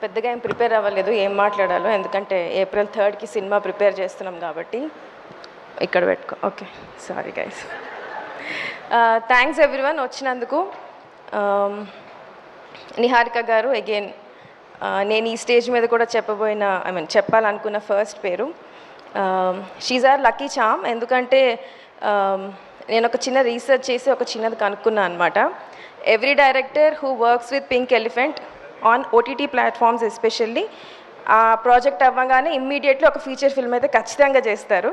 పెద్దగా ఏం ప్రిపేర్ అవ్వలేదు ఏం మాట్లాడాలో, ఎందుకంటే April 3కి సినిమా ప్రిపేర్ చేస్తున్నాం కాబట్టి. ఇక్కడ పెట్టుకో. Okay, sorry guys. Thanks everyone వచ్చినందుకు. నిహారిక గారు అగైన్, నేను ఈ స్టేజ్ మీద కూడా చెప్పాలనుకున్న ఫస్ట్ పేరు. She's our lucky charm. ఎందుకంటే నేను ఒక చిన్న రీసెర్చ్ చేసి ఒక చిన్నది కనుక్కున్నాను అనమాట. Every director who works with pink elephant on OTT platforms especially, ఆ ప్రాజెక్ట్ అవ్వగానే ఇమ్మీడియట్లీ ఒక ఫీచర్ ఫిల్మ్ అయితే ఖచ్చితంగా చేస్తారు.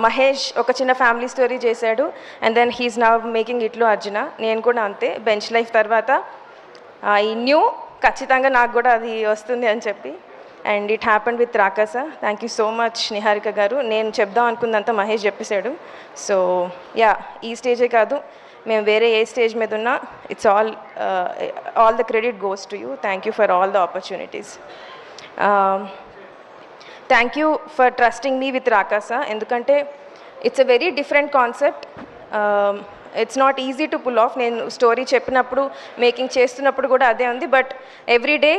మహేష్ ఒక చిన్న ఫ్యామిలీ స్టోరీ చేశాడు, and then he's now making ఇట్లు అర్జున. నేను కూడా అంతే, బెంచ్ లైఫ్ తర్వాత ఈ న్యూ ఖచ్చితంగా నాకు కూడా అది వస్తుంది అని చెప్పి, and it happened with Rakaasa. Thank you so much Niharika garu. నేను చెప్దాం అనుకుందంతా మహేష్ చెప్పేశాడు. సో యా, ఈ స్టేజే కాదు, మేము వేరే ఏ స్టేజ్ మీద ఉన్నా it's all the credit goes to you. Thank you for all the opportunities. Thank you for trusting me with Rakaasa. ఎందుకంటే it's a very different concept. It's not easy to pull off. నేను story చెప్పినప్పుడు, making చేస్తున్నప్పుడు కూడా అదే ఉంది. But every day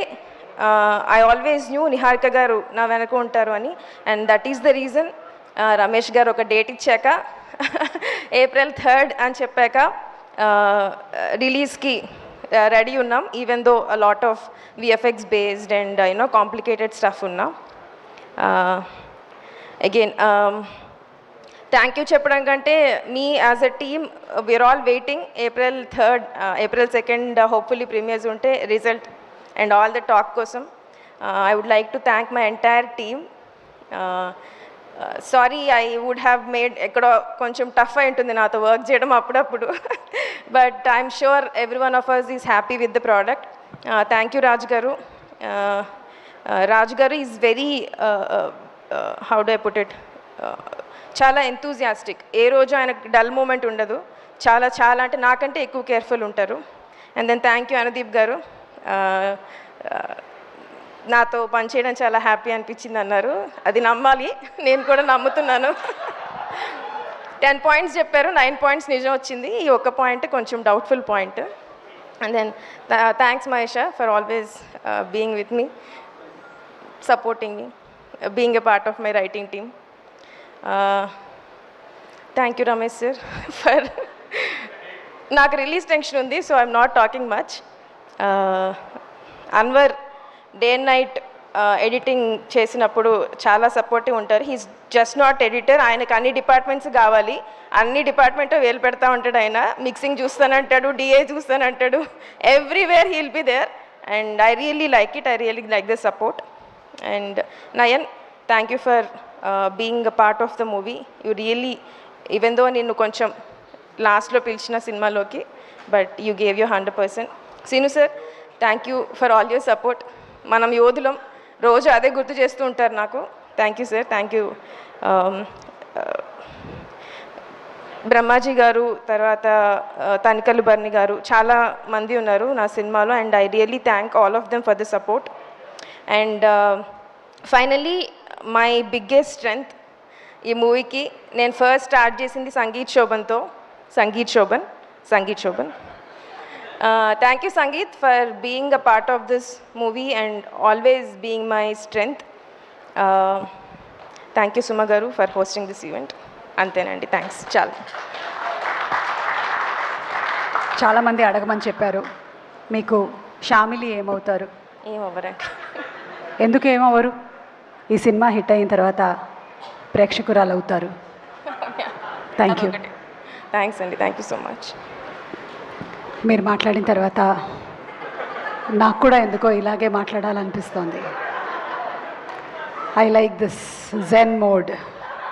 I always knew Niharika garu నా వెనక ఉంటారు అని, and that is the reason. Ramesh garu ఒక డేట్ ఇచ్చాక April 3rd అని చెప్పాక రిలీజ్కి రెడీ ఉన్నాం, even though a lot of VFX based and complicated stuff ఉన్నాం. అగైన్ థ్యాంక్ యూ చెప్పడం కంటే, మీ as a team we're all waiting April 3rd, April 2nd hopefully premieres ఉంటే result and all the talk కోసం. I would like to thank my entire team. Sorry, I would have made ఎక్కడో కొంచెం tough అయి ఉంటుంది నాతో work చేయడం అప్పుడప్పుడు, but I'm sure every one of us is happy with the product. Thank you Raju garu. Raju garu is very, how do I put it, చాలా enthusiastic. ఏ రోజు ఆయనకు డల్ మూమెంట్ ఉండదు. చాలా చాలా అంటే నాకంటే ఎక్కువ కేర్ఫుల్ ఉంటారు. And then thank you Anudeep garu. నాతో పనిచేయడం చాలా హ్యాపీ అనిపించింది అన్నారు. అది నమ్మాలి, నేను కూడా నమ్ముతున్నాను. 10 పాయింట్స్ చెప్పారు, 9 పాయింట్స్ నిజం వచ్చింది. ఈ ఒక్క పాయింట్ కొంచెం doubtful point. And then thanks Mahesh for always being with me, supporting me, being a part of my writing team. Thank you Ramesh sir for, నాకు రిలీజ్ టెన్షన్ ఉంది, so I'm not talking much. Anwar day and night editing చేసినప్పుడు చాలా supportive ఉంటారు. He's just not editor, ఆయనకు అన్ని departments కావాలి, అన్ని department వేలు పెడతా ఉంటాడు ఆయన. మిక్సింగ్ చూస్తానంటాడు, డిఏ చూస్తానంటాడు, everywhere he'll be there, and I really like it. I really like the support. And Nayan, thank you for being a part of the movie. You really, even though నిన్ను కొంచెం లాస్ట్లో పిలిచిన సినిమాలోకి, but you gave you 100%. Seenu sir, thank you for all your support. మనం యోధులం, రోజు అదే గుర్తు చేస్తూ ఉంటారు నాకు. Thank you sir, thank you. Brahmaji గారు, తర్వాత తనికల్లు బర్ని గారు, చాలా మంది ఉన్నారు నా సినిమాలో, and I really thank all of them for the support. And finally my biggest strength ఈ మూవీకి, నేను ఫస్ట్ స్టార్ట్ చేసింది sangeet శోభన్తో. Sangeet Shobhan. Thank you Sangeet for being a part of this movie and always being my strength. Thank you Suma garu for hosting this event. Antenandi, thanks. చాలా మంది అడగమని చెప్పారు, మీకు షామిలి ఏమవుతారు? ఏమవ్వరండి. ఎందుకు ఏమవ్వరు? ఈ సినిమా హిట్ అయిన తర్వాత ప్రేక్షకురాలు అవుతారు. Thank you. థ్యాంక్స్ అండి, థ్యాంక్ యూ సో మచ్. మీరు మాట్లాడిన తర్వాత నాకు కూడా ఎందుకో ఇలాగే మాట్లాడాలనిపిస్తోంది. I like this zen mode.